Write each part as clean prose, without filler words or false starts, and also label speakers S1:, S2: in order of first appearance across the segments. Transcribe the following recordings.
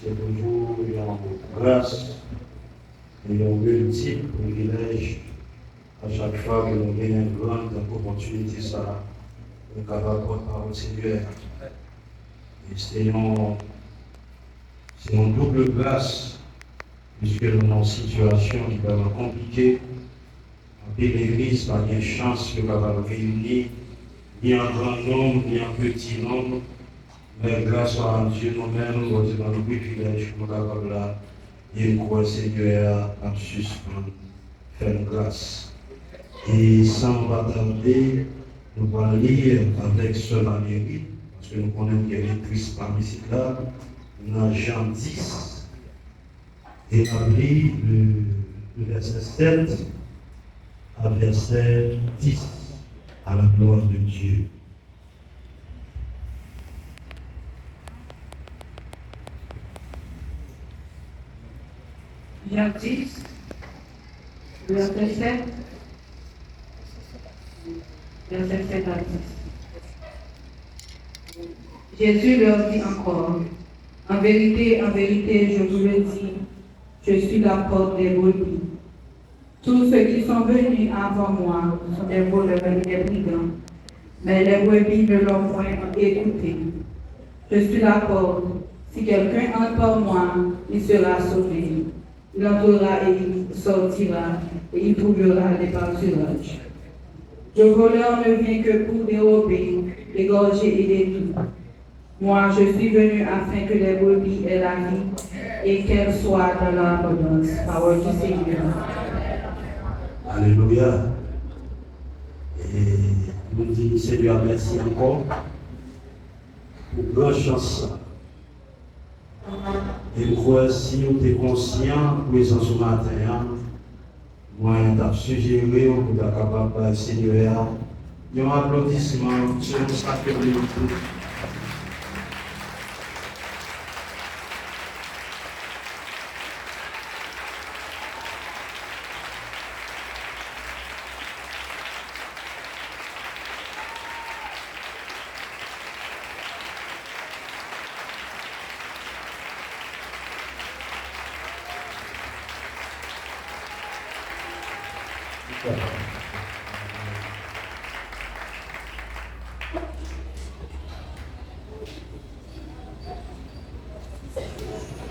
S1: c'est toujours une grâce et un multiple privilège à chaque fois que nous avons une grande opportunité, ça, nous sommes capables de parole Seigneur. Et c'est une double grâce, puisque nous sommes dans une situation qui peut être compliquée. En l'Église, par une chance de pouvoir réunir, ni en grand nombre, ni en petit nombre. Mais grâce à Dieu, nous-mêmes, nous avons le privilège pour nous capables là, et nous croyons Seigneur à suspendre, faire grâce. Et sans tarder, nous allons lire avec Sœur Valérie, parce que nous connaissons qu'il y a une lectrice parmi ces là, dans Jean 10, et on lit le verset 7 à verset 10, à la gloire de Dieu.
S2: Jean 10, verset 7, verset 7 à 10. Jésus leur dit encore, en vérité, je vous le dis, je suis la porte des brebis. Tous ceux qui sont venus avant moi sont des voleurs et des brigands, mais les brebis ne l'ont point écouté. Je suis la porte. Si quelqu'un entre par moi, il sera sauvé. Il entrera et il sortira, et il trouvera des pâturages. Le voleur ne vient que pour dérober, égorger et détruire. Moi, je suis venu afin que les brebis aient la vie et qu'elles soient dans l'abondance. Parole du Seigneur.
S1: Alléluia. Et nous disons Seigneur, merci encore pour grande chance. Et moi, si nous sommes conscients, présent ce matin, moi, je suis suggéré pour être capable de Seigneur. Un applaudissement sur le sacrement.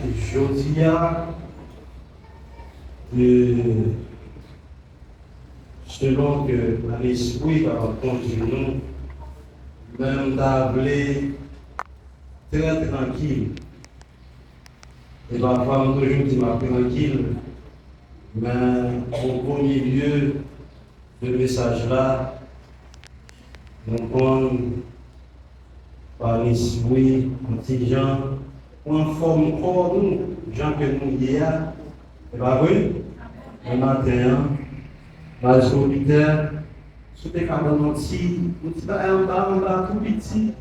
S1: Je dis selon que l'esprit va conduire nous, même d'appeler très tranquille. Et parfois, on toujours dit tranquille, mais au premier lieu, le message là, nous prenons par l'esprit, intelligent, on forme corps nous, gens que nous hier, c'est pas vrai? Le matin, les auditeurs, sous des cas dans notre site, nous disons, on va tout petit,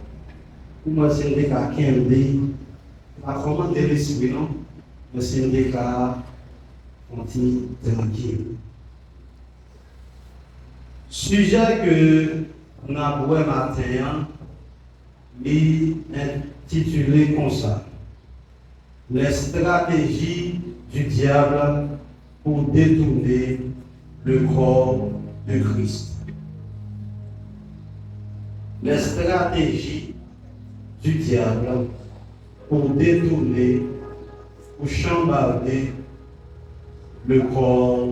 S1: pour moi, c'est des cas qui aiment, pas commander l'esprit, non? Mais c'est des cas tranquille. Sujet que nous avons matin, est intitulé comme ça. Les stratégies du diable pour détourner le corps de Christ. Les stratégies du diable pour détourner, pour chambarder le corps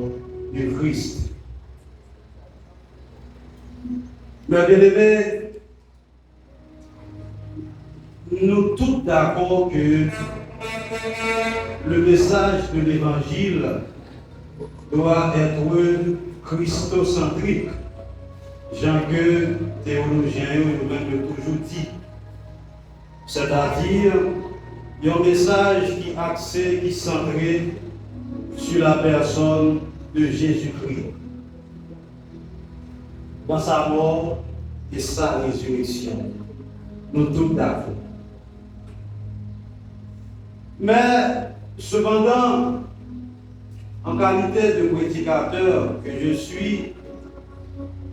S1: de Christ. Mais bien aimé, nous tous d'accord que le message de l'évangile doit être christocentrique. Jean que théologiens nous-mêmes toujours dit. C'est-à-dire, il y a un message qui est axé, qui est centré sur la personne de Jésus-Christ. Dans sa mort et sa résurrection. Nous tous d'accord. Mais, cependant, en qualité de prédicateur que je suis,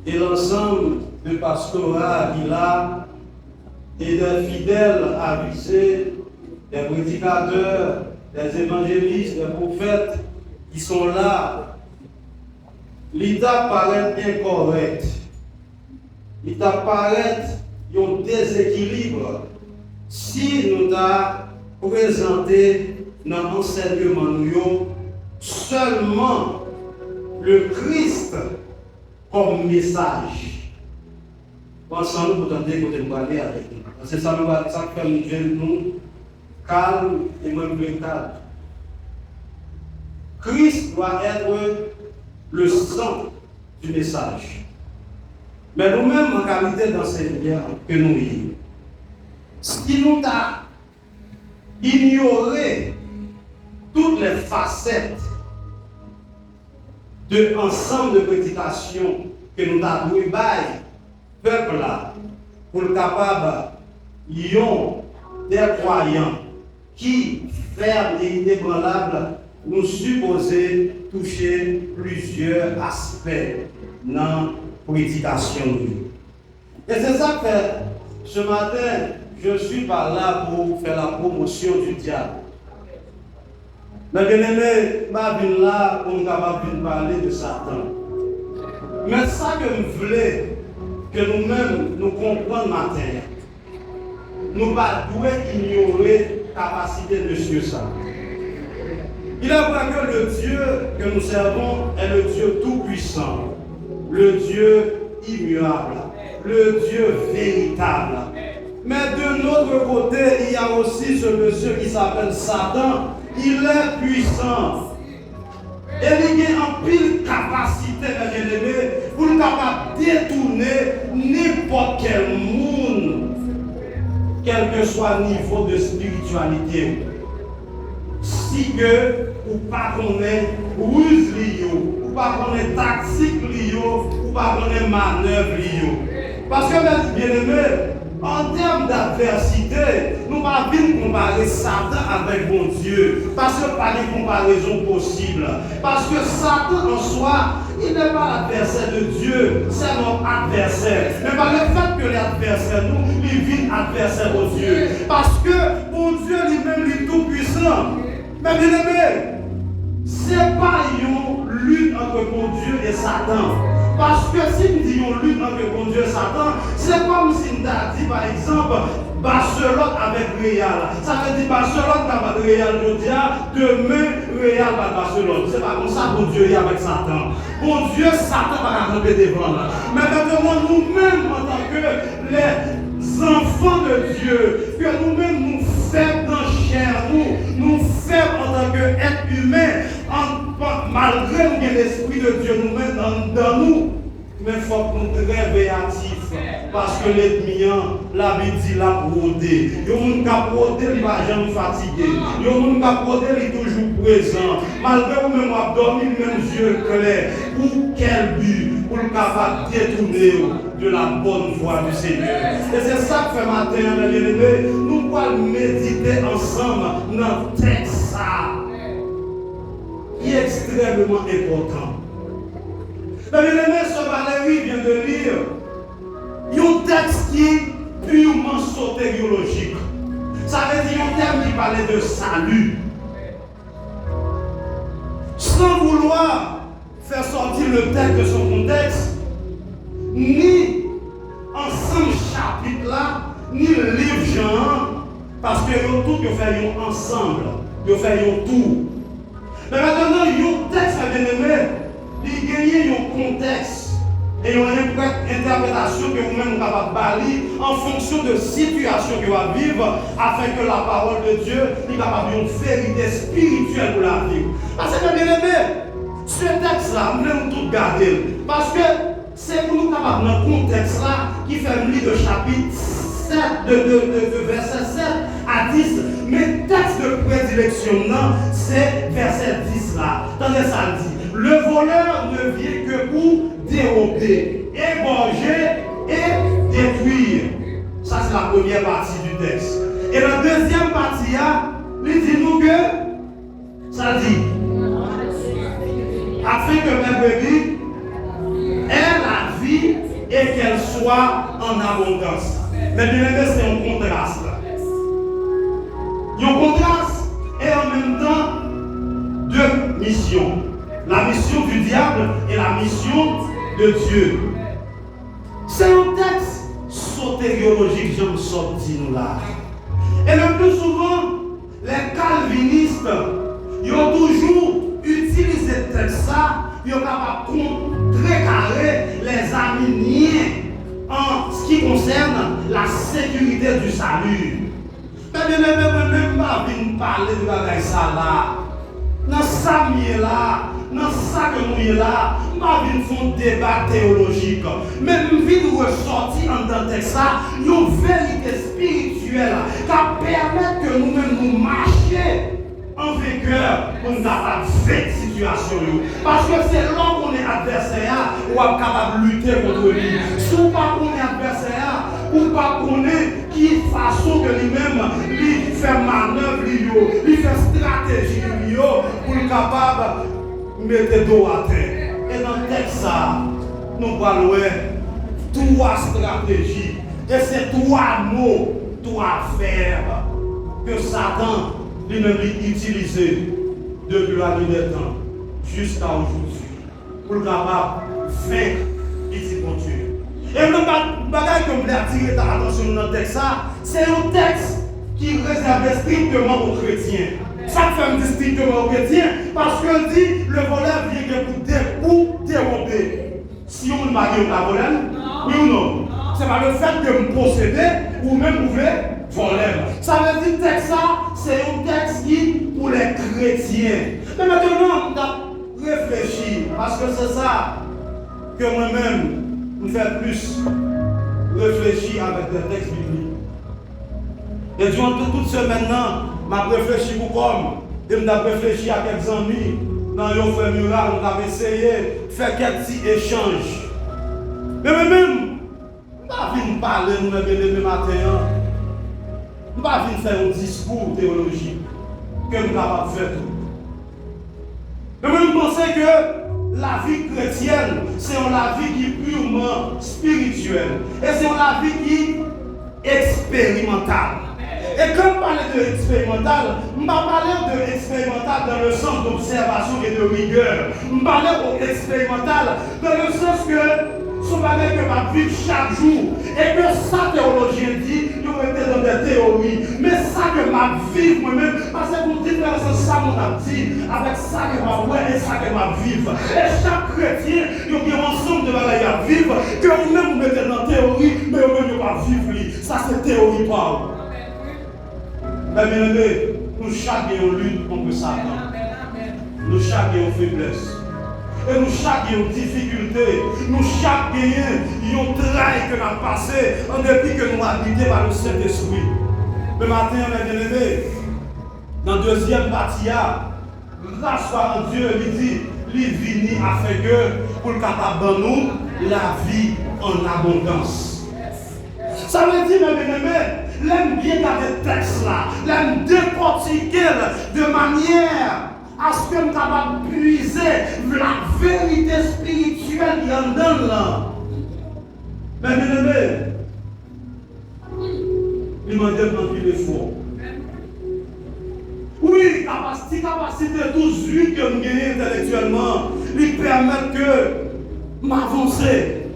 S1: et l'ensemble de pastorat qu'il a, et d'un fidèle avisé, des prédicateurs, des évangélistes, des prophètes qui sont là. L'État paraît incorrect. L'État paraît un déséquilibre. Si nous avons présenté dans l'enseignement seulement le Christ comme message, pensons-nous pour tenter de nous parler avec nous. C'est ça qui fait nous calme et même plus calme. Christ doit être le sang du message. Mais nous-mêmes, en qualité d'enseignants que nous sommes, si nous avons ignoré toutes les facettes de l'ensemble de prédications que nous avons donné au peuple là, pour le capable, des croyants qui, fermes et inébranlables, nous supposer toucher plusieurs aspects dans la prédication. Et c'est ça que ce matin, je ne suis pas là pour faire la promotion du diable. Mais bien aimé, je ne suis pas là pour nous parler de Satan. Mais ça que je voulais que nous-mêmes nous comprenions matin, nous ne devons pas ignorer la capacité de Dieu. Il est vrai que le Dieu que nous servons est le Dieu tout-puissant, le Dieu immuable, le Dieu véritable. Mais de notre côté, il y a aussi ce monsieur qui s'appelle Satan. Il est puissant. Et il a en pile capacité, mes bien-aimés, pour nous capable détourner n'importe quel monde, quel que soit le niveau de spiritualité. Si que ou pas qu'on est ruse lié, ou pas qu'on est tactique lié, ou pas qu'on est manœuvre lié. Parce que mes bien-aimés, en termes d'adversité, nous ne pouvons pas comparer Satan avec mon Dieu. Parce que pas de comparaison possible. Parce que Satan en soi, il n'est pas l'adversaire de Dieu, c'est notre adversaire. Mais par le fait que l'adversaire, nous, il vit adversaire de Dieu. Parce que mon Dieu lui-même, il est tout puissant. Mais bien aimé, ce n'est pas une lutte entre mon Dieu et Satan. Parce que si nous disons lutte entre mon Dieu et Satan, c'est comme si nous avons dit par exemple Barcelone avec Real. Ça veut dire Barcelone avec Real demain Real avec Barcelone. C'est pas comme ça mon Dieu est avec Satan. Mon Dieu, Satan va camper devant. Mais maintenant, nous-mêmes en tant que les enfants de Dieu, que nous-mêmes nous faisons dans chair, nous faisons en tant qu'être humain, malgré l'esprit de Dieu nous-mêmes dans nous, mais il faut que nous soyons très véatifs. Parce que l'ennemi, la Bible dit, l'a brodé. Il y a un qui a brodé, il ne va jamais fatiguer. Il y a un qui a brodé, il est toujours présent. Malgré vous-même, vous avez dormi, même yeux clairs. Pour quel but? Pour le capable de détourner de la bonne voie du Seigneur. Et c'est ça que fait matin, mes bien-aimés. Nous allons méditer ensemble dans le texte qui est extrêmement important. Mais bien-aimés, ce Valérie vient de lire un texte qui est purement sotériologique. Ça veut dire un terme qui parlait de salut. Sans vouloir faire sortir le texte de son contexte, ni ensemble chapitre là, ni le livre Jean, parce que nous tout fait ensemble, nous fait tout. Mais maintenant, un texte bien-aimé, il gagne un contexte. Et une interprétation que vous-même vous capable de balayer en fonction de la situation que vous allez vivre, afin que la parole de Dieu soit capable une vérité spirituelle pour la vie. Parce que bien aimé, ce texte-là, nous devons tout garder. Parce que c'est pour nous capables dans le contexte-là qui fait un livre de chapitre 7, de verset 7 à 10. Mais le texte de prédilection, c'est verset 10 là. Attendez ça dit. Le voleur ne vient que pour dérober, égorger et détruire. Ça, c'est la première partie du texte. Et la deuxième partie, il dit nous que ça dit afin que mes brebis aient la vie et qu'elle soit en abondance. Mais bien aimé, c'est un contraste. Il y a un contraste et en même temps deux missions. La mission du diable et la mission de Dieu. C'est un texte sotériologique, je me sortis nous là. Et le plus souvent, les calvinistes, ils ont toujours utilisé ce texte-là, ils ont capable de contrecarrer les arméniens en ce qui concerne la sécurité du salut. Mais je ne peux même pas venir parler de ça là. Dans ça, là, dans ça que nous sommes là, je ne vais pas faire un débat théologique. Mais je vais ressortir dans le texte une vérité spirituelle qui permet que nous-mêmes nous marchions en vainqueur pour nous avoir cette situation. Parce que c'est là qu'on est adversaire, on est capable de lutter contre lui. Si on n'est pas adversaire, on ne pas connaître qui façon que lui-même lui fait manœuvre, lui fait stratégie pour être capable de mettre dos à terre. Et dans le texte, nous parlons trois stratégies. Et c'est trois mots, trois verbes que Satan lui-même utilisé depuis la nuit des temps jusqu'à aujourd'hui pour être capable de faire ici pour Dieu. Et le bagage que je voulais attirer ta attention dans le texte, c'est un texte qui est réservé strictement aux chrétiens. Ça fait strictement aux chrétiens parce que dit le voleur vient pour dérober. Si on ne va pas la voleur, oui ou non? Ce n'est pas le fait de me posséder ou même ouvrir voler. Ça veut dire que le texte, c'est un texte qui pour les chrétiens. Mais maintenant, on a réfléchi parce que c'est ça que moi-même me fait plus réfléchir avec des textes bibliques. Et durant toute semaine, je réfléchi pour comme, et je réfléchi à quelques amis, dans les frères Mural, on a essayé de faire quelques petits échanges. Mais moi-même, je ne vais pas venir parler le matin, je ne vais pas venir faire un discours théologique que je suis capable de faire tout. Mais moi, je pensais que la vie chrétienne, c'est la vie qui est purement spirituelle. Et c'est la vie qui est expérimentale. Et quand je parle de expérimental, je ne parle pas de expérimental dans le sens d'observation et de rigueur. Je parle d'expérimental dans le sens que son bagage que ma vie chaque jour. Et que ça, théologien dit, il aurait été dans des théories. Mais ça que ma vie moi-même, parce que vous dites que c'est ça mon dit, avec ça que ma ouais et ça que ma vivre. Et chaque chrétien, il y a un ensemble de bagages à vivre, que vous-même vous mettez dans la théorie, mais vous-même vous ne pas vivre. Ça c'est théorie pas. Mais bien aimé, nous chaque en lutte contre Satan. Nous chaque en faiblesse. Et nous chaque en difficulté. Nous chaque en travail que nous avons passé en dépit que nous avons habité par le Saint-Esprit. Mais matin, mes bien-aimés, dans la deuxième partie, grâce à Dieu, il dit, il vient afin que pour le capable de nous, la vie en abondance. Ça veut dire, mes bien-aimés, l'aime bien dans les textes là, l'aime décortiquer de manière à ce que nous capable de puiser la vérité spirituelle qui en donne là. Mais bien aimé, il m'a demandé l'effort. Oui, capacité 12 que nous gagnons intellectuellement, lui permettent que m'avancer.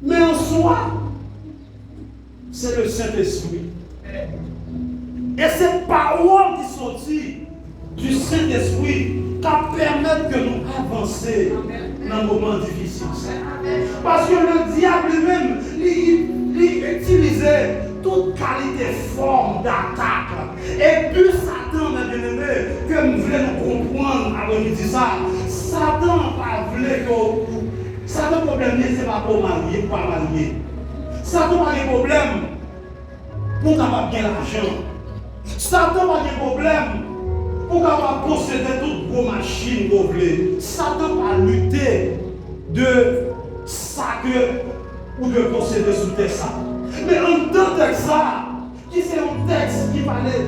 S1: Mais en soi, c'est le Saint-Esprit. Et ces paroles qui sortent du Saint-Esprit qui permettent que nous avancions dans un moment difficile. Parce que le diable lui-même, il utilisait toute qualité forme d'attaque. Et plus Satan, mes bien-aimés, que nous voulons comprendre avant de dire ça, Satan a voulu que Satan problème, c'est pas pour marier, pas marier. Satan a des problèmes pour avoir bien l'argent. Satan a des problèmes pour avoir posséder toute vos machines volées. Satan a lutté de ça ou de posséder sous terre ça. Mais en tant que ça, qui c'est un texte qui parlait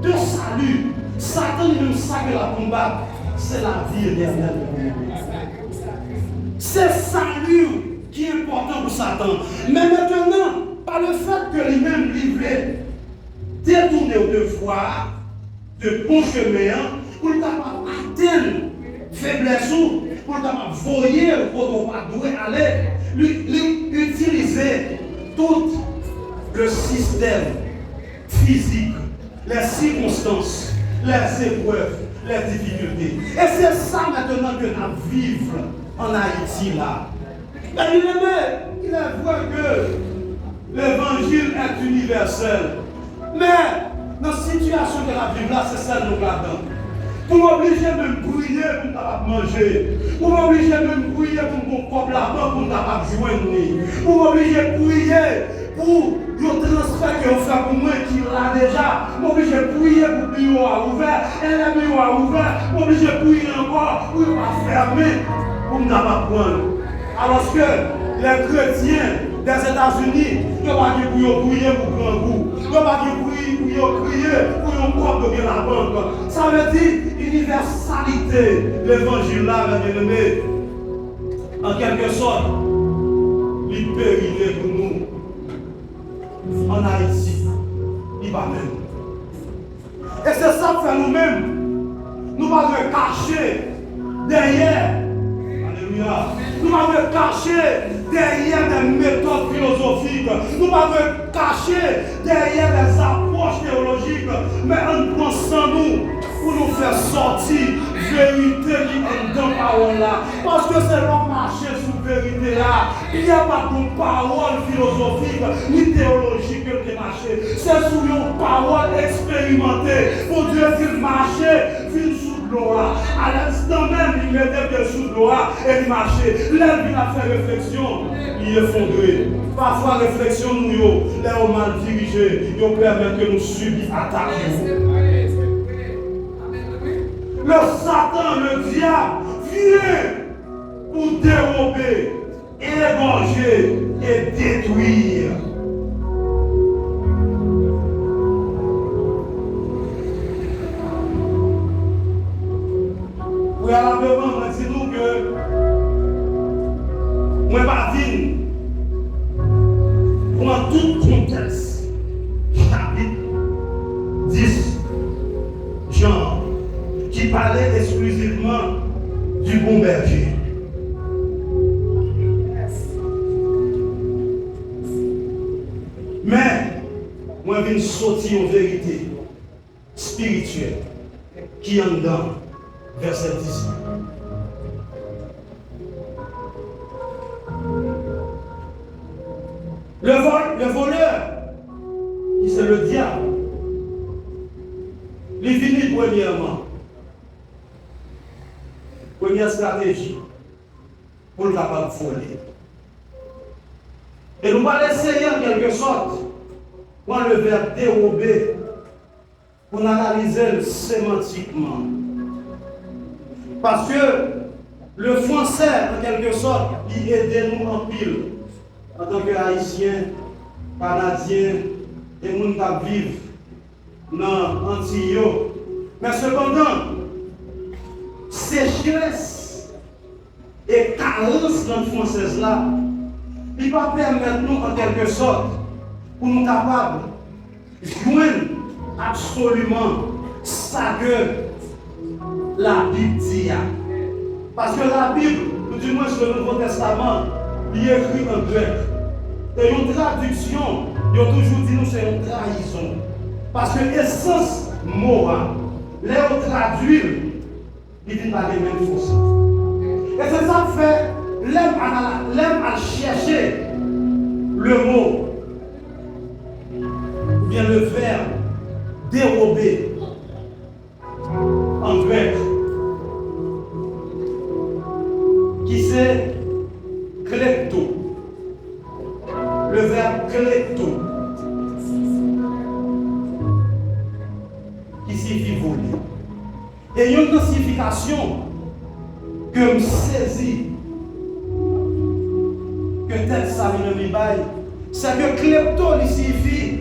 S1: de salut, Satan lui-même ça que la combat, c'est la vie éternelle. C'est salut qui est important pour Satan. Mais maintenant, par le fait que lui-même livré détourner au devoir, de bon chemin, pour le capable atteindre faiblesse, pour le capable voyer pour on va douer aller, utiliser tout le système physique, les circonstances, les épreuves, les difficultés. Et c'est ça maintenant que nous vivons en Haïti là. Mais il est vrai que l'évangile est universel. Mais dans la situation que la Bible là, c'est celle de nous là-dedans. Pour m'obliger de me prier pour capable manger. Pour m'obliger de me prier pour mon propre là-bas pour capable joindre. Pour m'obliger de prier pour le transfert que vous faites pour moi qui l'a déjà. M'obliger de prier pour le bureau à ouvert. Et le bureau à ouvert. M'obliger de prier encore pour ne pas fermer. Pour ne pas prendre. Alors que les chrétiens des États-Unis, ils ne vont pas prier pour grand goût. Ils ne vont pas prier pour un propre de la banque. Ça veut dire universalité. L'évangile là, mes amis, en quelque sorte, il périt pour nous en Haïti. Il va même. Et c'est ça que fait nous-mêmes. Nous ne allons cacher derrière. Alléluia. Nous m'avons caché derrière des méthodes philosophiques. Nous m'avons caché derrière des approches théologiques. Mais en pensant nous pour nous faire sortir vérité qui est dans la parole là. Parce que c'est l'homme marché sous vérité là. Il n'y a pas de parole philosophique ni théologique qui marche. C'est sous une parole expérimentée. Pour Dieu qu'il marche, il sous l'eau. À l'instant même, il mettait bien sous l'eau et il marchait. Là, il a fait réflexion, il est effondré. Parfois, réflexion, nous, les hommes mal dirigés, ils permettent que nous subissions attaque. Le Satan, le diable, vient pour dérober, égorger et détruire. Oui, à la demande, dis-nous que moi, pas digne pour tout contexte. Chapitre 10, Jean, qui parlait exclusivement du bon berger. Mais, moi, je viens sortir en vérité spirituelle qui est en dedans, verset 10. Le voleur, qui c'est le diable, il finit premièrement. Première stratégie pour le capable de voler. Et nous allons essayer en quelque sorte, pour le verbe dérober, pour analyser sémantiquement. Parce que le français, en quelque sorte, il aide nous en pile. En tant qu'Haïtiens, Canadiens, et gens qui vivent dans l'Antilles. Mais cependant, sécheresse et carence dans le français là, il va permettre nous en quelque sorte pour nous capables de joindre absolument ça que la Bible dit. Parce que la Bible, ou du moins sur le Nouveau Testament, il est écrit en grec. Et une traduction, il a toujours dit nous c'est une trahison. Parce que l'essence morale, les traduire, il dit pas les mêmes choses. Et c'est ça que fait, l'aime à chercher le mot, ou bien le verbe dérober en grec, qui c'est klepto. Le verbe klepto, qui signifie voler. Et il y a une signification que me saisit, que tel ça vient de bail, c'est que klepto il signifie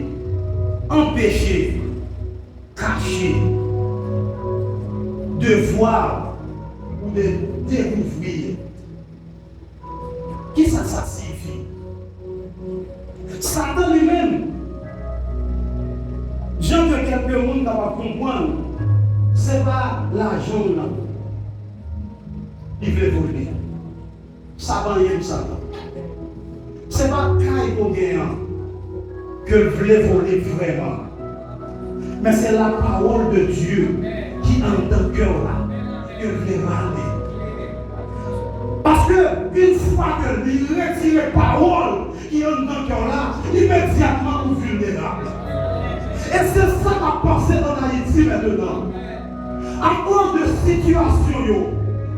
S1: empêcher, cacher, de voir ou de découvrir. Qui ça signifie? Satan lui-même, Jean comprendre, ce n'est pas l'argent là. Il veut voler. Ça va rien ça. Ce n'est pas Caïn qu'on gagne que veut voler vraiment. Mais c'est la parole de Dieu qui en ton cœur là, que veut râler. Parce que une fois que il retire les paroles qui ont dans le cœur là, immédiatement vous vulnérable. Et c'est ça ma pensée en Haïti maintenant. À cause de situation,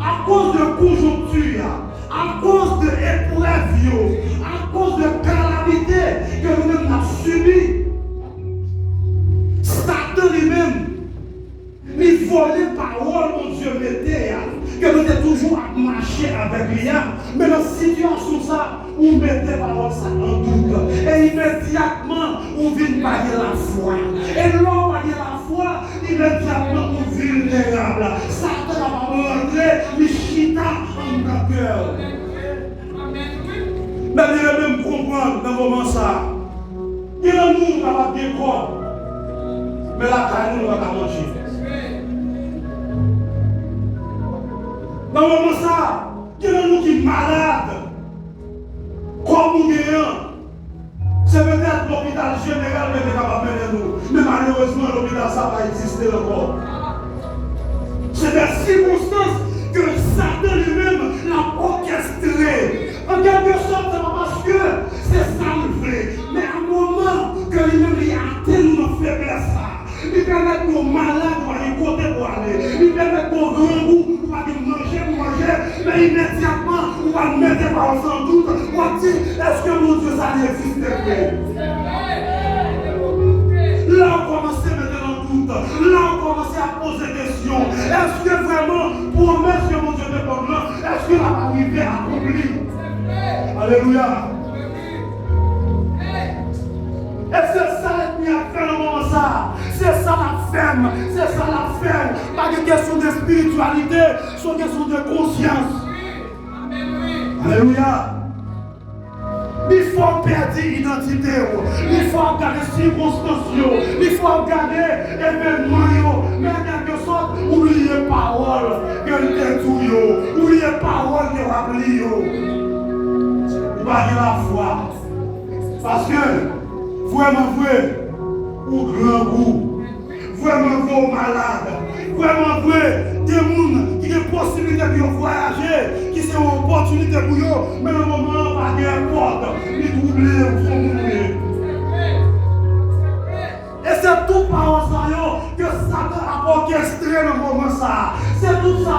S1: à cause de conjoncture, à cause de épreuves, à cause de calamité que nous avons subi, Satan lui-même, il volait parole, mon Dieu, mettait, que nous étions toujours à marcher avec lui. Mais dans cette situation, ça, on mettait parole ça en doute. Et immédiatement, on vient payer la foi. Et l'homme payer la foi, immédiatement, on vit vulnérable. Satan va rentrer, il chita en notre cœur. Mais il va même comprendre dans le moment ça. Il y a nous qui va bien corps. Mais la carne, nous va pas manger. Dans le moment ça, il y a nous qui sont malades. Comme nous gagnons. C'est peut-être l'hôpital général qui est capable de nous. Mais malheureusement, l'hôpital ça va exister encore. C'est des circonstances que Satan lui-même l'a orchestré. En quelque sorte, c'est pas parce que c'est ça le vrai. Mais à un moment que lui-même il atteint nos faiblesses. Il permet nos malades pour aller côté pour aller. Il permet nos grands goûts pour aller manger. Mais immédiatement, on va mettre par sans doute. On va dire, est-ce que mon Dieu ça existe? Là, on commence à mettre en doute. Là, on commence à poser des questions. Est-ce que vraiment, promesse que mon Dieu te donne, est-ce que la arrivée accomplie? Alléluia. Et c'est ça qui a fait le moment ça. C'est ça la ferme. C'est ça la ferme. Pas de question de spiritualité, c'est une question de conscience. Alléluia. Il faut perdre l'identité. Il faut regarder les circonstances. Il faut regarder l'événement. Mais en quelque sorte, oubliez les paroles que nous détruisons. Oubliez les paroles que nous rappelons. Vous parlez la foi. Parce que, vraiment vrai, ou grand goût, vraiment vrai aux malades, vraiment vrai, des gens qui ont des possibilités de voyager, qui sont une opportunité pour eux, mais au moment où pas de porte, ils troublent ou sont mourir. Et c'est tout par ça que Satan a orchestré le moment ça. C'est tout ça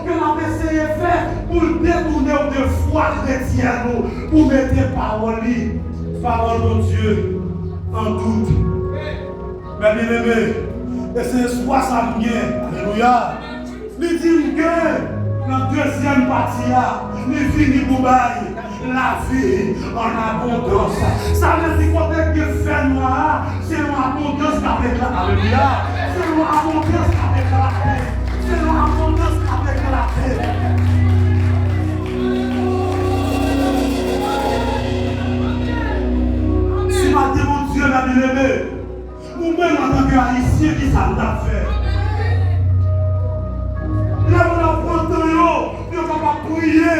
S1: que l'on a essayé de faire pour détourner de foi chrétienne, pour mettre parole de Dieu en doute. Mais bien aimé, et c'est espoir ça vient. Alléluia. Il dit que dans la deuxième partie, il finit pour bailler la vie en abondance. Ça veut dire qu'on que fait noir, c'est une abondance avec la Alléluia. C'est une abondance avec la paix. C'est une abondance avec la paix. Si ma Dieu, mon Dieu, m'a bien-aimé, nous-mêmes en tant qu'Haïtiens, qui ça nous a fait? Là, on a pris le temps, on est capable de prier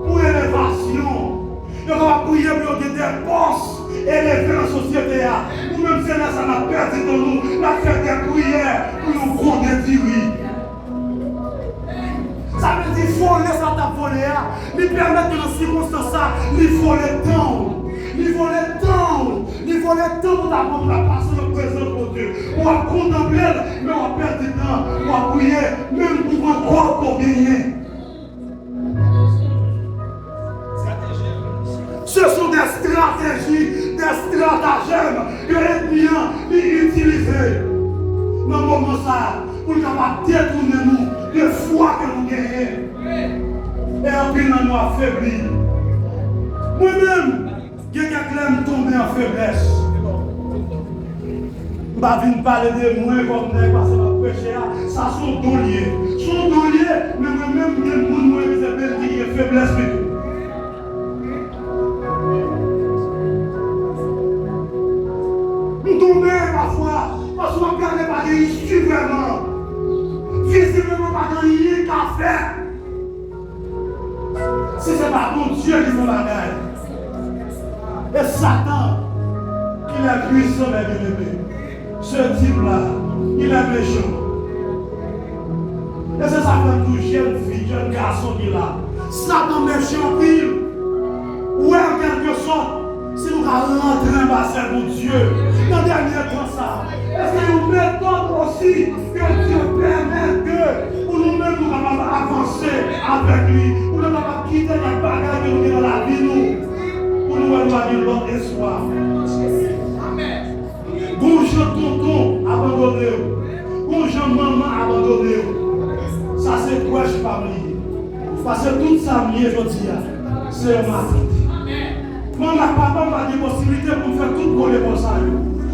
S1: pour l'élévation. On est capable de prier pour des postes élevés dans la société. Nous-mêmes, c'est là, ça n'a perdu dans nous. On a fait des prières pour nous connaître oui. Ça veut dire qu'il faut laisser ta volée. Il permet que dans ces circonstances, il faut le temps. Il faut le temps. Il faut le temps pour t'apprendre à passer le présent pour Dieu. On va contempler, mais on va perdre du temps. On va prier, même pour encore pour gagner. Ce sont des stratégies, des stratagèmes que l'ennemi a utilisés. Dans le moment ça, pour détourner nous de foi que nous gagnons. Et en plus, nous nous affaiblis. Moi-même, il y a quelqu'un qui est tombé en faiblesse. Je ne vais pas parler de moi comme ça, parce que je péché. Ça sont doliers. Sont doliers, mais moi-même, il y a des gens qui ont faiblesse. Nous tombons parfois, parce qu'on ne regarde pas Si ce n'est pas mon Dieu qui fait la guerre. Et Satan, il est puissant, mes bien-aimés. Ce type-là, il est méchant. Et c'est ça que tout jeune fille, jeune garçon qui est là. Satan méchant pile. Ouais, en quelque sorte, si nous allons rentrer dans bassin pour Dieu, dans le dernier temps ça, est-ce que nous mettons aussi que Dieu permet que pour nous-mêmes nous capables d'avancer avec lui, pour nous capables de quitter les bagages que nous avons dans la vie, nous, pour nous avoir l'autre espoir. Bonjour tonton abandonné, bonjour maman abandonné. Ça c'est quoi je ne pas oublier. Parce que tout ça, je dis, c'est ma vie. Maman, papa m'a dit possibilité pour me faire tout pour les bons ça.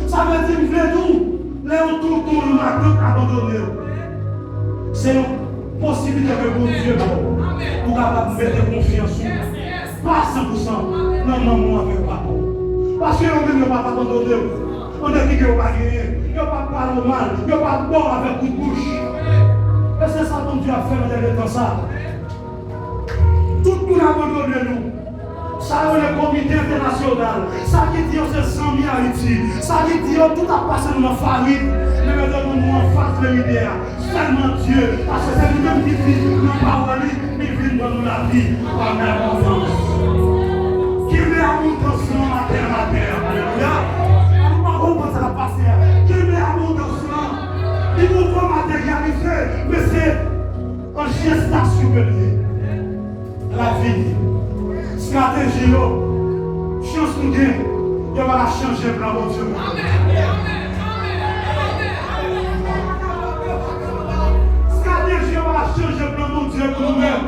S1: Ça veut dire que tout, les tout le matin abandonné. C'est une possibilité que mon Dieu pour capable mettre confiance. Pas 100%. Non, maman avec papa. Parce que on ne va pas abandonner. On a dit qu'on va gagner. Il n'y a pas parler mal. Il n'y a pas boire avec toute bouche. Et c'est ça que Dieu a fait dans les temps ça. Tout le monde abandonne nous. Ça le comité international. Ça qui dit c'est 100 000 Haïti. Ça qui dit tout a passé dans la famille. Mais maintenant nous en face de l'idée. Seulement Dieu. Parce que c'est nous-mêmes qui vivons dans la parole. Qui vivent dans nous la vie. Par la confiance. Qui met à bout dans son matin. Alléluia. On va comprendre ça va passer. Qui met à bout dans son. Il nous faut matérialiser. Mais c'est en gestation que la vie. Stratégie, chance nous gagne, il va la changer pour mon Dieu. Stratégie, on va la changer pour mon Dieu pour nous-mêmes.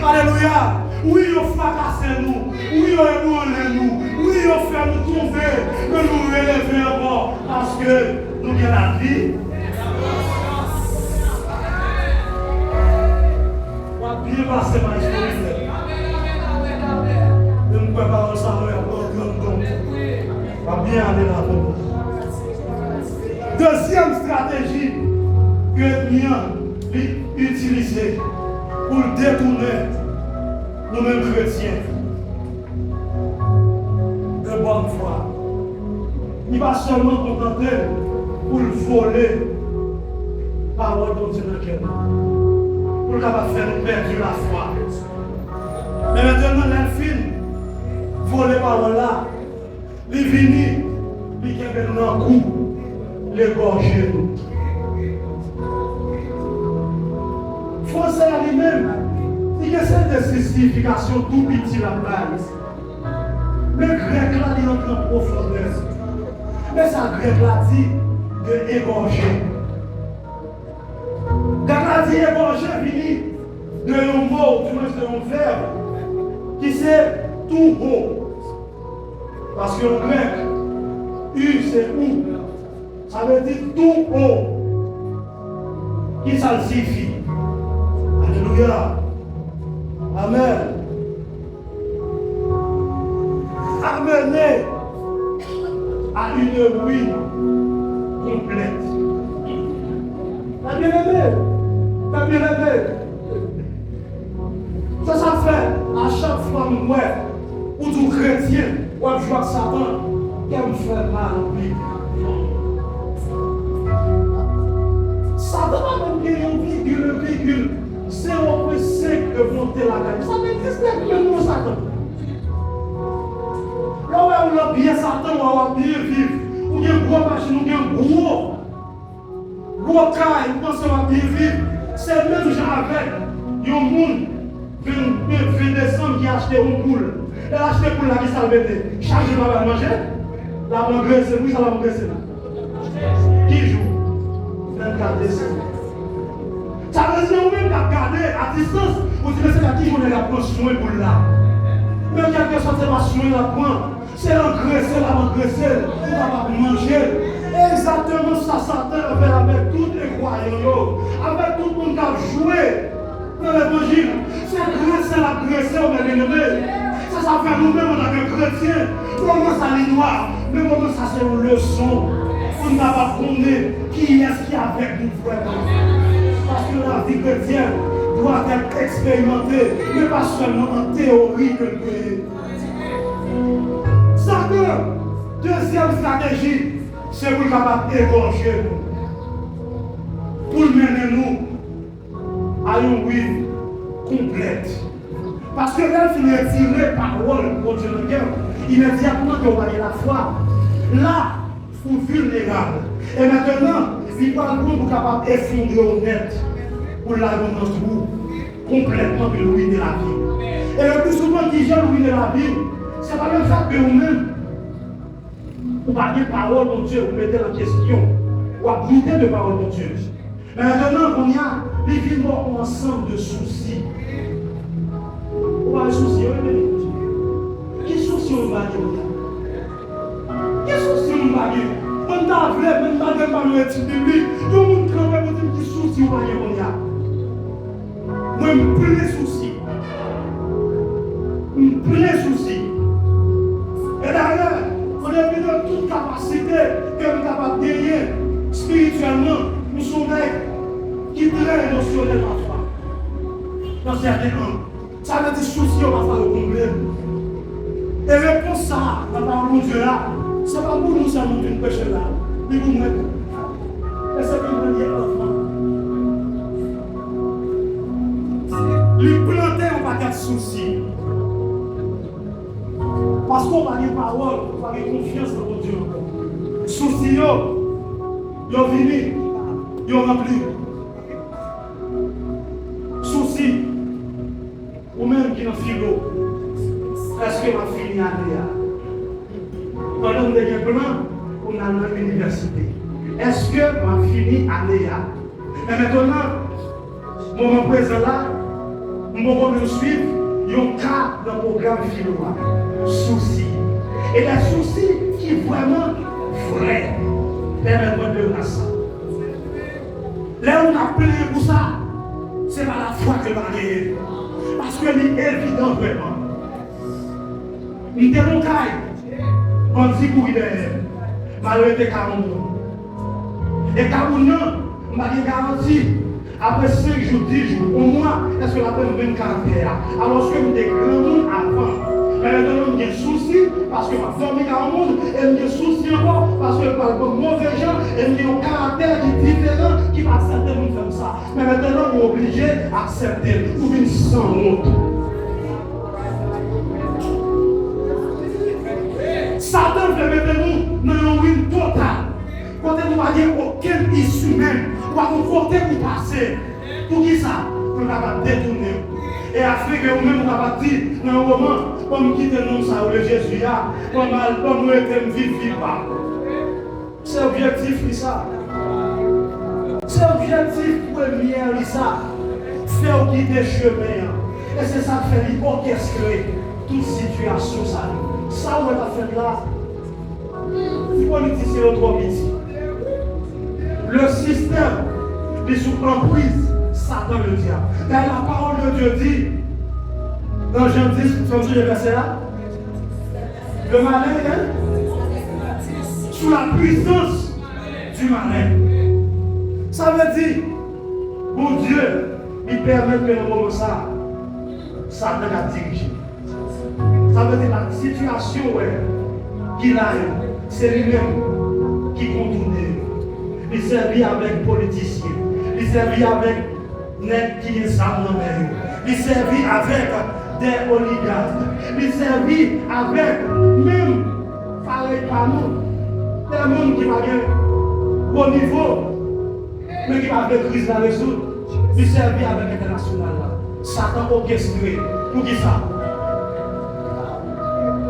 S1: Alléluia. Oui, on fracasse nous. Oui, on ébranle nous. Oui, on fait nous tomber. Mais nous relever encore. Parce que nous avons la vie. On va bien passer ma histoire. Ne me prépare pas ça, on va bien aller là-dedans. Deuxième stratégie que nous avons utilisée pour détourner nous-mêmes chrétiens de bonne foi. Il va seulement contenter pour le voler la parole de Dieu dans le cœur. Pour faire nous perdre la foi. Mais maintenant, l'infini, voler par là, il vient, il vient dans le coup, l'égorger nous. Français lui-même, il essaie de justification tout petit la base. Le grec là, il entre en profondeur. Mais ça, grec là dit de égorger. Quand on dit égorger, il de un mot, du moins de un verbe. Qui c'est tout haut. Parce que le grec, U c'est où. Ça veut dire tout haut. Qui ça signifie? Alléluia. Amen. Amener à une ruine complète. La bien-aimée. La bien-aimée. Ça fait à chaque fois où tout chrétien, où je vois Satan, qui me fait mal en vie. Satan va me dire une virgule, 0,5 de monter la gagne. Ça n'existe que nous, Satan. Là où on a bien Satan, on a bien vivre. Ou bien gros machine, ou bien gros caille, on pense qu'on va bien vivre. C'est même gens avec un monde. 20 décembre qui a acheté une poule. Elle a acheté pour la vie salvée. Chaque jour, elle va manger. La va engraisser. Oui, ça va engraisser. Qui joue 24 décembre. Ça veut dire même qu'à garder à distance, vous dites c'est à qui on est la prendre soin pour là. Même quelque chose, c'est pas soin la prendre. C'est l'engraisser, la engraisser. On va manger. Exactement ça, Satan fait avec tous les croyants, avec tout le monde qui a joué. Dans l'évangile, c'est la graisse, on est bien-aimé. Ça fait nous-mêmes en tant que chrétiens. Comment ça les noir, mais comment ça c'est une leçon. On n'a pas fondé qui est-ce qui est avec nous, frère. Parce que la vie chrétienne
S3: doit être expérimenté, mais pas seulement en théorie que le ça que, deuxième stratégie, c'est pour capable d'égorger nous. Pour mener nous à une vie complète. Parce que là, il est tiré parole pour Dieu le cœur. Immédiatement, on va la foi. Là, vous vulnérable. Et maintenant, il parle pour capable d'effondrer honnête pour la dans vous complètement de ruiner la vie. Et le plus souvent, qui gère ruiner la vie, c'est pas le fait que vous-même, vous parlez parole de Dieu, vous mettez en question, ou à douter de parole de Dieu. Mais maintenant, on y a les vies ensemble de soucis. Ou pas de soucis, oui, quel souci on va dire? Quel souci on va dire? On t'a vu, même pas de parler de Bible, tout le monde travaille pour dire quel souci on va dire. Moi, je me plein de soucis. Je me plein de soucis. Et d'ailleurs, on est venu de toute capacité que nous sommes capables de gagner spirituellement. Nous sommes des qui très émotionnels parfois. Dans certains cas, ça veut dire soucis, on va faire le combler. Et réponse ça, dans la parole de Dieu là, ce n'est pas pour nous seulement d'une péché là, mais pour nous. Et c'est pour nous dire enfant. Lui planter un paquet de soucis. Parce qu'on va dire parole, on va avoir confiance dans Dieu. Soucis, ils viennent, ils remplis. Soucis, ou même qui n'ont philo, est-ce que ma fille est allée? Pendant que j'ai un plan, on a dans l'université. Est-ce que ma fille est allée? Et maintenant, au moment présent là, je vais suivre un cas dans le programme philo. Soucis. Et les soucis qui sont vraiment vrais, permettent de grâce. Là où on a prié pour ça, c'est pas la foi que va gagner. Parce que c'est évident vraiment. Il y a des cas, on dit pour y aller. Malgré les 40 ans. Et 40 ans, on m'a garanti. Après 5 jours, 10 jours, au moins, est-ce que la peine de 24 heures? Alors que nous des grands monde avant. Mais maintenant, il y a des soucis parce que ma famille est au monde, et il y a des soucis encore parce que par rapport aux mauvais gens, et il y a un caractère qui est différent qui va accepter de faire ça. Mais maintenant, on est obligé d'accepter pour une sans honte. Satan fait mettre nous dans une ruine totale. Quand nous n'avons aucune issue même, nous avons côté pour passer. Pour qui ça? Pour nous détourner. Et afin que nous-mêmes, nous avons dit, dans un moment, comme quitter nous, ça, le Jésus, comme nous étions vivre pas. C'est objectif, ça. C'est objectif premier, ça. Faire quitter chemin. Et c'est ça qui fait orchestrer toute situation, ça. Ça, on va faire là. Les politiciens ont trop vite. Le système est sous emprise, Satan le diable. Car la parole de Dieu dit, dans Jean 10, comme je l'ai versé là, le malin est sous la puissance du malin. Ça veut dire, bon Dieu, il permet que le moment ça, Satan a dirigé. Ça veut dire la situation qu'il a, c'est lui-même qui contourne. Il servit avec politiciens, il servit avec net qui est ça dans le il servit avec des oligarques, il servit avec même, pareil par nous, des gens qui va bien au niveau, mais qui va avec crise à résoudre. Il servit avec l'international. Satan orchestré. Pour qui ça?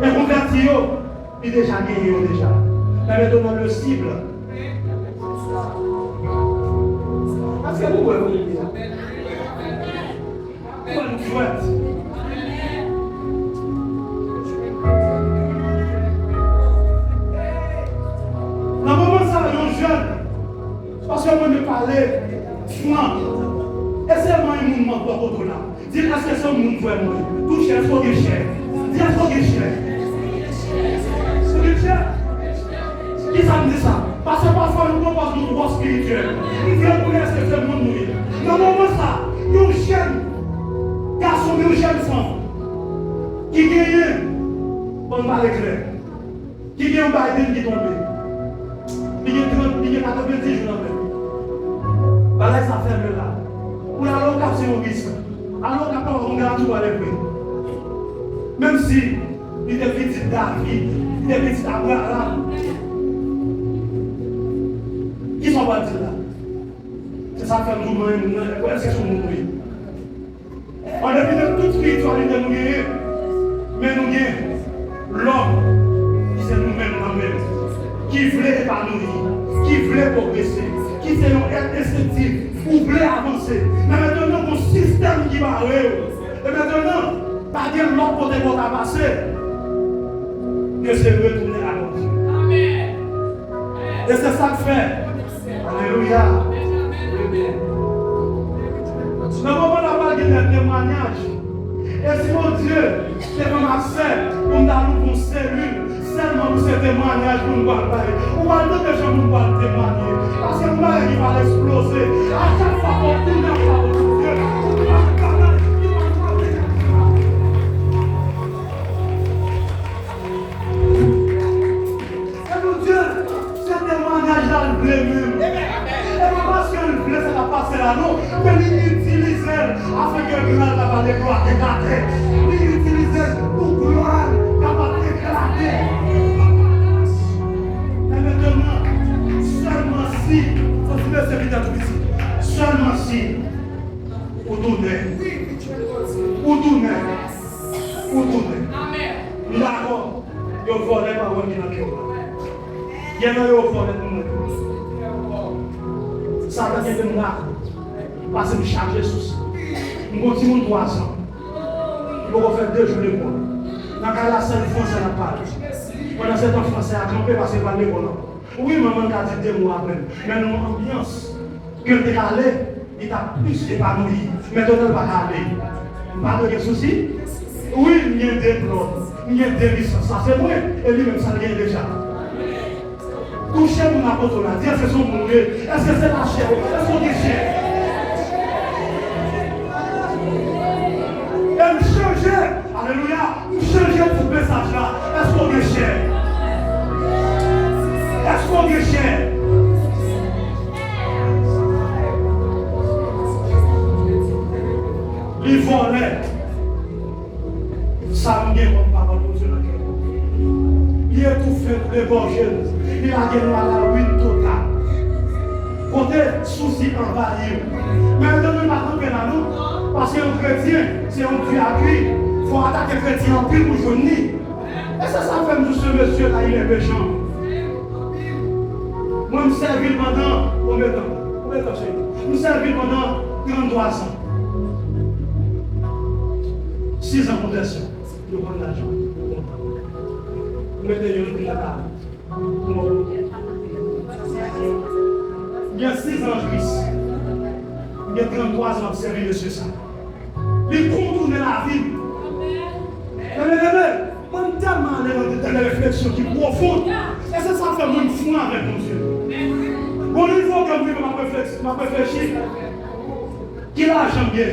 S3: Et converti, il est déjà gagné déjà. Mais maintenant le cible. Parce que vous voyez déjà. Pourquoi nous souhaite? Dans le moment ça, les jeunes, parce que moi je parlais franc. Et c'est moi qui me manque de l'autre là. Dis est-ce que c'est un monde vraiment? Tout cher, faut qu'il cher. Dis est-ce qu'il est cher? Qui ça me dit ça? Parce que parfois nous propose nos droits spirituels. Nous voulons connaître ce que c'est le monde. Dans le moment ça, nous jeunes parler clair. Qui vient Biden qui est tombé? Il y a 90 jours dans le même. Voilà, ça ferme là. Pour la location au risque. Alors qu'on regarde tout à l'époque. Même si il est petit David, il est petit Abraham. Qui sont partis là? C'est ça que fait nous même, est-ce que sont mourir? On a vu de toute spiritualité nous guérir, mais nous guérir l'homme qui c'est nous-mêmes, qui voulait épanouir, qui voulait progresser, qui c'est un instinctif, qui voulait avancer. Mais maintenant, mon système qui va arriver, et maintenant, pas dire l'autre côté qu'on a passé, que c'est retourner à l'autre. Amen. Et c'est ça que fait. Alléluia. Dans le moment où on a parlé de témoignage, et si mon Dieu, c'est comme accès pour nous dans une cellule, seulement pour ce témoignage pour nous parler. On va d'autres gens pour nous témoigner. Parce que nous va exploser. À chaque fois qu'on tourne la parole de Dieu, on va parler. Et mon Dieu, ce témoignage-là, le blé même. Et pas parce que le blé, ça va passer là, non. Mais il utilise afin que le gloire va déployer éclater. Il utilise pour gloire va éclater. Et maintenant, seulement si, seulement si, vous tournez. D'accord, vous volez par où il y a il y a un volé pour nous. Ça va être un là. Parce que je charge Jésus. Je continue 3 ans. Je vais faire 2 jours de mois. Dans le cas la seule français n'a pas. Pendant ce temps français a campé parce que pas l'école. Oui, maman a dit 2 mois après. Mais dans l'ambiance, que tu es allé, il t'a plus épanoui. Mais tu n'es pas allé. Pas de souci? Oui, il y a des diplômes, il y a des licences. Ça c'est vrai. Et lui-même, ça vient déjà. Touchez mon apôtre là. Dire c'est son monde. Est-ce que c'est la chair? Est-ce qu'on est chair? Et me changer. Alléluia. Me changer pour ce message là. Est-ce qu'on est cher? Est-ce qu'on est cher? Il volait. Ça me dit comme parole de Dieu. Il est tout fait pour les borgers. Il a gagné à la ruine totale. Côté souci envahi. Mais nous ne pas tomber là nous. Parce qu'un chrétien, c'est un Dieu à qui. Il faut attaquer le chrétien en pile pour joindre. Et ça fait tout ce monsieur là, il est méchant. Moi, je me servis pendant combien de temps? Je me servis pendant 33 ans. 6 ans de protection. Je prends l'argent. Je mets des yeux dans la table. Il y a 6 ans de Christ. Il y a 33 ans de servir de ça. Il contourne la vie. Moi, je tellement allé dans des réflexions qui sont profondes. Et ça fait moi fou avec mon Dieu. Bon, il faut que je m'a réfléchi. Qui l'argent bien?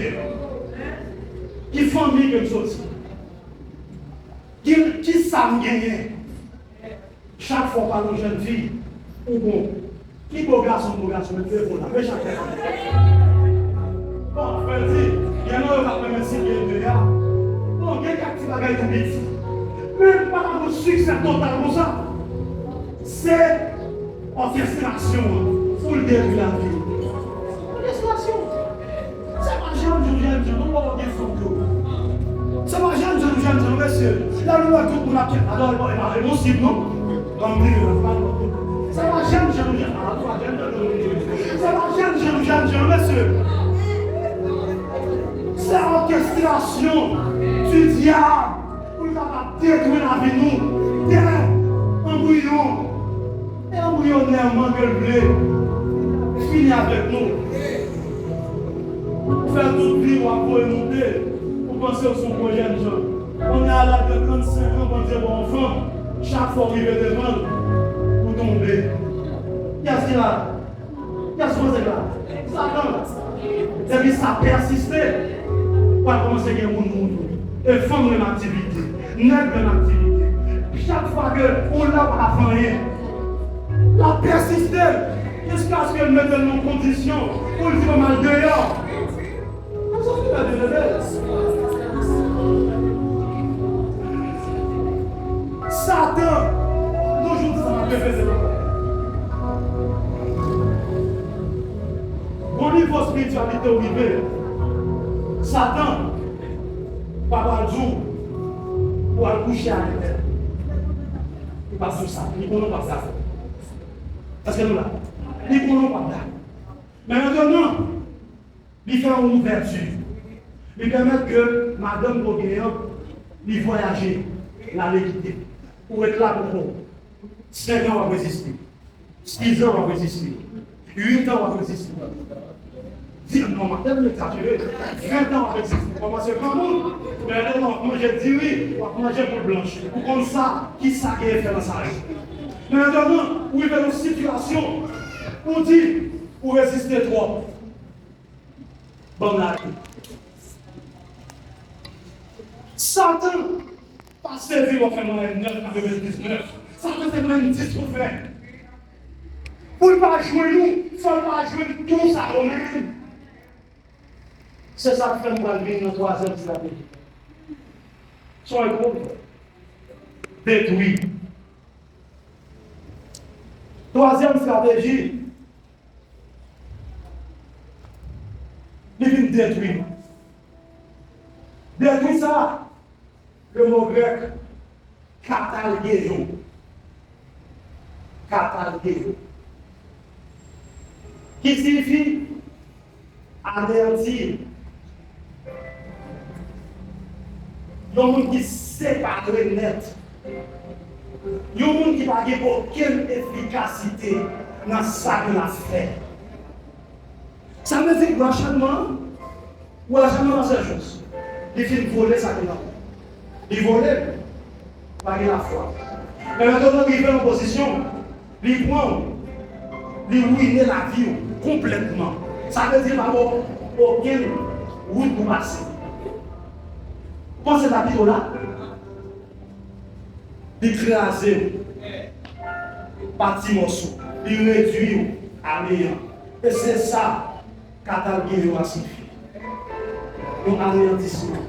S3: Qui famille que nous aussi? Qui savent gagner? Chaque fois par une jeune fille, ou bon, qui beau garçon, mais tu es bon là, mais chacun. Bon, je vais dire, il y en a qui ont même si bien de là. Bon, il y a qui va gagner tout vite. Même pas un succès total comme ça. C'est orchestration pour le début de la vie. Orchestration. C'est pas jeune, on va bien faire. C'est pas jeune, monsieur. Là, nous avons tout pour la pierre. Alors, il est possible, non? C'est pas jeune, c'est pas jeune, monsieur. C'est orchestration du diable pour détruire la vie nous. Embryonnairement que le blé finit avec nous. Pour faire toute vie, on va monter. Pour penser au son projet de gens. On est à l'âge de 35 ans pour dire bon enfant, chaque fois qu'il veut devant, pour tomber. Qu'est-ce qu'il a? Qu'est-ce que c'est là? Satan. Et puis ça persiste. Pour commencer à gagner mon monde. Et femme de l'activité, nègre de l'activité, chaque fois qu'on l'a pas fait rien, la persister jusqu'à ce qu'elle mette dans nos conditions pour le dire mal dehors. Ça fait la délévée. Satan, toujours ça m'a fait au niveau spiritualité au niveau, Satan, pas un jour, pour aller coucher à l'éternel. Il passe sur ça, il ne connaît pas ça. Parce que nous là, il ne connaît pas ça. Mais maintenant, il fait une ouverture. Il permet que Madame Boguéan lui voyager, l'aller quitter, pour être là pour nous. 5 ans à résister, 6 ans à résister, 8 ans à résister. Dire non, madame, exagéré, 20 ans à résister. On va se faire monde. Mais non, moi j'ai dit oui, on va manger pour blanche. Pour comme ça, qui ça qui est fait dans sa vie. Mais maintenant, où il y a une situation, on dit, pour résister trop. Bon, là. Satan, pas servir au phénomène 9 avec 19. Satan, c'est même 10 pour faire. Pour ne pas jouer nous, il ne faut pas jouer tout ça au même. C'est ça qui fait nous aller dans la troisième stratégie. Soyez contre. Détruit. Troisième stratégie. Il vient détruire. Détruire ça. Le mot grec, katalgéo. Katalgéo. Qui signifie anéantir. Il y a un monde qui sépare net. Il y a un monde qui n'a aucune efficacité dans ça que l'a fait. Ça veut dire que l'acharnement, ou l'acharnement dans ces choses, il fait voler ça que l'a fait. Il volait, pas la foi. Mais maintenant, il est en position, il prend, il ruine la vie complètement. Ça veut dire qu'il n'y a aucune route pour passer. Pensez la vie là, d'écraser, partie morceau, de réduire à néant. Et c'est ça qu'Atalgué a signifié. Un anéantissement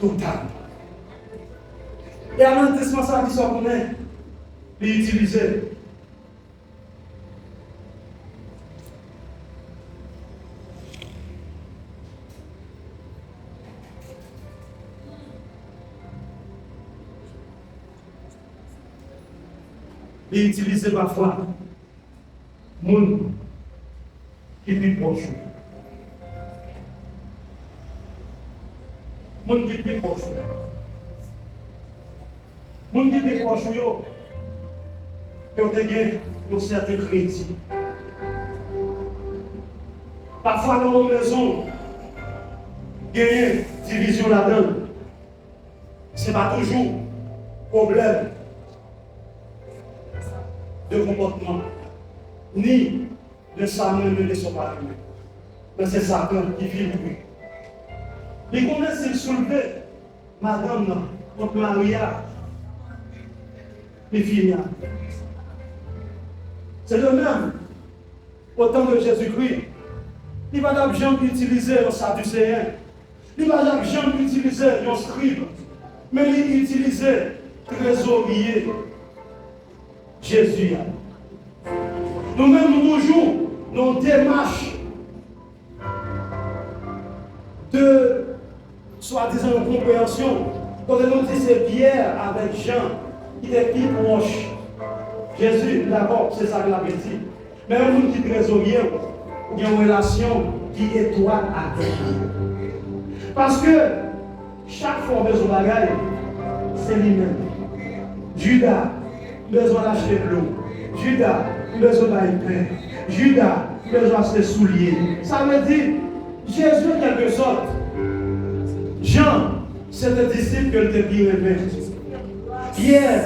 S3: total. Et anéantissement, ça dit ça qu'on est, l'utiliser. Et utiliser parfois monde qui est proche. Monde qui est proche. Monde qui est proche, qui ont gagné un certain crédit. Parfois dans nos maisons, il y a une division là-dedans. Ce n'est pas toujours problème de comportement, ni de sa main, ni de son mari. Mais c'est Satan qui vit lui. Il commence à soulever madame, notre Maria, et finir. C'est le même. Au temps de Jésus-Christ, il va pas jamais utiliser un sadducéen. Il va pas jamais utiliser un scribe. Mais il utilisait trésorier. Jésus. Nous-mêmes, nous jouons dans une démarche de soi-disant compréhension. Quand on dit c'est Pierre avec Jean, qui est plus proche. Jésus, d'accord, c'est ça que l'avait dit. Mais un monde qui est trésorier, il y a une relation qui est étroite avec lui. Parce que chaque fois que son bagage, c'est lui-même. Judas, besoin d'acheter de l'eau. Judas, besoin d'aller pain. Judas, besoin de ses souliers. Ça veut dire, Jésus, en quelque sorte, Jean, c'est le disciple que le bien aimé. Pierre,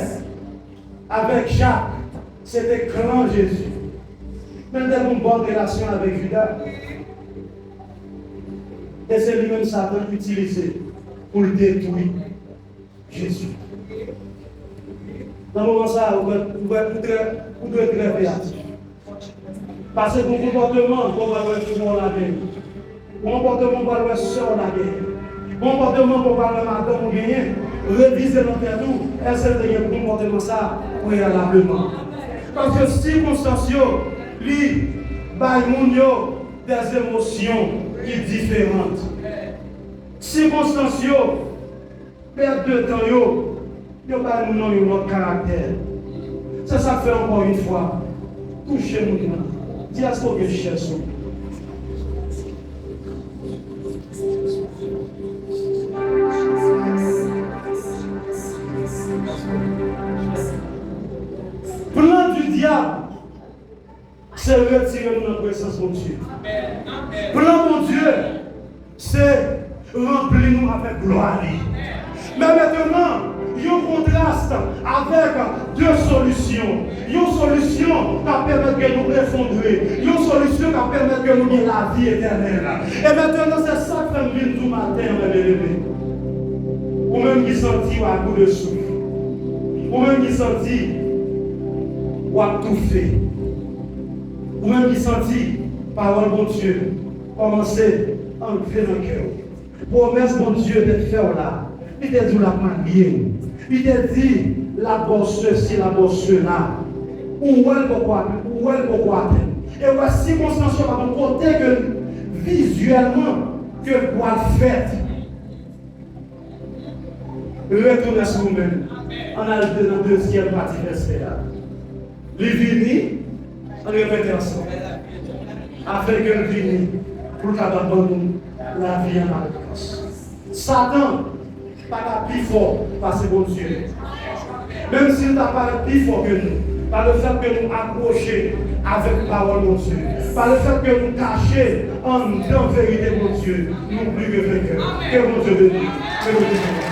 S3: avec Jacques, c'était grand Jésus. Même dans une bonne relation avec Judas. Et c'est lui-même Satan utilisé pour le détruire Jésus. Dans le moment ça, vous devez être très créatif. Parce que mon comportement, on va le faire la guerre. Mon comportement, on va le faire la guerre. Mon comportement, on va le madame ou gagner. Réviser notre tout. Est-ce que vous avez comportement ça préalablement? Parce que circonstances, lui, des émotions qui sont différentes. Circonstances, perte de temps, il n'y a pas notre caractère. C'est ça que fait encore une fois. Touchez-nous. Dis à ce que je cherche. Plan du diable, c'est retirer notre présence de Dieu. Plan de Dieu, c'est remplir nous avec gloire. Mais maintenant, il y a un contraste avec deux solutions. Il y a une solution qui permet de nous effondrer. Il y a une solution qui permet de nous gagner la vie éternelle. Et maintenant, c'est ça que je viens tout matin, mes bébés. Ou même qui sentit à bout de souffle. Ou même qui sentit à tout fait. Ou même qui sentit, parole bon Dieu, commencer à entrer dans le cœur. Promesse bon Dieu de faire là. Il t'a dit la manière. Il t'a dit la bosse ceci, la bosse cela. Où elle pourquoi et voici circonstance à mon côté que visuellement que quoi fait. Retournez sur vous-même. On a le deuxième partie verset là. Les vignes, on répète ensemble. Afin que le vignes, pour qu'abandonne la vie en alliance. Satan, pas plus fort parce que bon Dieu. Même s'il n'a pas plus fort que nous, par le fait que nous accrocher avec la parole de Dieu, par le fait que nous cacher en vérité mon Dieu, nous plus que vainqueurs. Que mon Dieu bénisse. Que mon Dieu bénisse.